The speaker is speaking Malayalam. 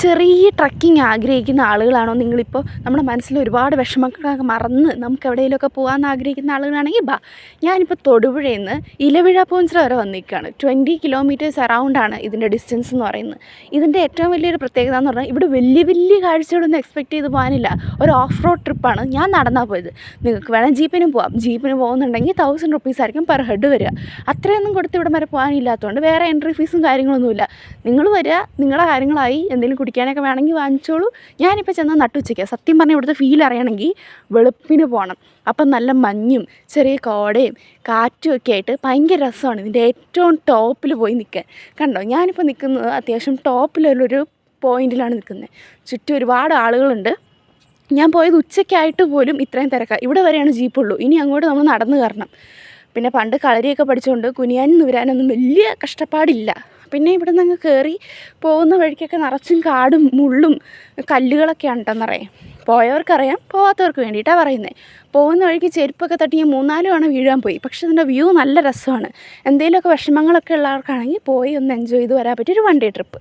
ചെറിയ ട്രക്കിംഗ് ആഗ്രഹിക്കുന്ന ആളുകളാണോ നിങ്ങളിപ്പോൾ? നമ്മുടെ മനസ്സിൽ ഒരുപാട് വിഷമങ്ങളൊക്കെ മറന്ന് നമുക്ക് എവിടെയെങ്കിലുമൊക്കെ പോകാമെന്ന് ആഗ്രഹിക്കുന്ന ആളുകളാണെങ്കിൽ ഞാനിപ്പോൾ തൊടുപുഴയിൽ നിന്ന് ഇലവിഴ പോഞ്ചിറ വരെ വന്നിരിക്കുകയാണ്. 20 കിലോമീറ്റേഴ്സ് അറൗണ്ടാണ് ഇതിൻ്റെ ഡിസ്റ്റൻസ് എന്ന് പറയുന്നത്. ഇതിൻ്റെ ഏറ്റവും വലിയൊരു പ്രത്യേകത എന്ന് പറഞ്ഞാൽ ഇവിടെ വലിയ വലിയ കാഴ്ചകളൊന്നും എക്സ്പെക്റ്റ് ചെയ്ത് പോകാനില്ല. ഒരു ഓഫ് റോഡ് ട്രിപ്പാണ്. ഞാൻ നടന്നാണ് പോയത്. നിങ്ങൾക്ക് വേണം ജീപ്പിനും പോകാം. ജീപ്പിന് പോകുന്നുണ്ടെങ്കിൽ 1000 റുപ്പീസ് ആയിരിക്കും പെർ ഹെഡ് വരിക. അത്രയൊന്നും കൊടുത്ത് ഇവിടെ വരെ പോകാനില്ലാത്തതുകൊണ്ട് വേറെ എൻട്രി ഫീസും കാര്യങ്ങളൊന്നുമില്ല. നിങ്ങൾ വരിക, നിങ്ങളുടെ കാര്യങ്ങളായി, എന്തെങ്കിലും കുടിക്കാനൊക്കെ വേണമെങ്കിൽ വാങ്ങിച്ചോളൂ. ഞാനിപ്പോൾ ചെന്നാൽ നട്ടുച്ചയ്ക്ക് സത്യം പറഞ്ഞാൽ ഇവിടുത്തെ ഫീൽ അറിയണമെങ്കിൽ വെളുപ്പിന് പോകണം. അപ്പം നല്ല മഞ്ഞും ചെറിയ കോടയും കാറ്റും ഒക്കെ ആയിട്ട് ഭയങ്കര രസമാണ് ഇതിൻ്റെ ഏറ്റവും ടോപ്പിൽ പോയി നിൽക്കാൻ. കണ്ടോ, ഞാനിപ്പോൾ നിൽക്കുന്നത് അത്യാവശ്യം ടോപ്പിലുള്ളൊരു പോയിന്റിലാണ് നിൽക്കുന്നത്. ചുറ്റും ഒരുപാട് ആളുകളുണ്ട്. ഞാൻ പോയത് ഉച്ചയ്ക്കായിട്ട് പോലും ഇത്രയും തിരക്കാണ്. ഇവിടെ വരെയാണ് ജീപ്പുള്ളൂ. ഇനി അങ്ങോട്ട് നമ്മൾ നടന്നു കയറണം. പിന്നെ പണ്ട് കളരിയൊക്കെ പഠിച്ചുകൊണ്ട് കുനിയാനും നിവരാനൊന്നും വലിയ കഷ്ടപ്പാടില്ല. പിന്നെ ഇവിടെ നിന്ന് കയറി പോകുന്ന വഴിക്കൊക്കെ നിറച്ചും കാടും മുള്ളും കല്ലുകളൊക്കെയാണ് കേട്ടോ നിറയെ. പോയവർക്കറിയാം, പോകാത്തവർക്ക് വേണ്ടിയിട്ടാണ് പറയുന്നത്. പോകുന്ന വഴിക്ക് ചെരുപ്പൊക്കെ തട്ടി ഞാൻ 3-4 തവണ വീഴാൻ പോയി. പക്ഷേ ഇതിൻ്റെ വ്യൂ നല്ല രസമാണ്. എന്തെങ്കിലുമൊക്കെ വിഷമങ്ങളൊക്കെ ഉള്ളവർക്കാണെങ്കിൽ പോയി ഒന്ന് എൻജോയ് ചെയ്ത് വരാൻ പറ്റിയൊരു 1 ഡേ ട്രിപ്പ്.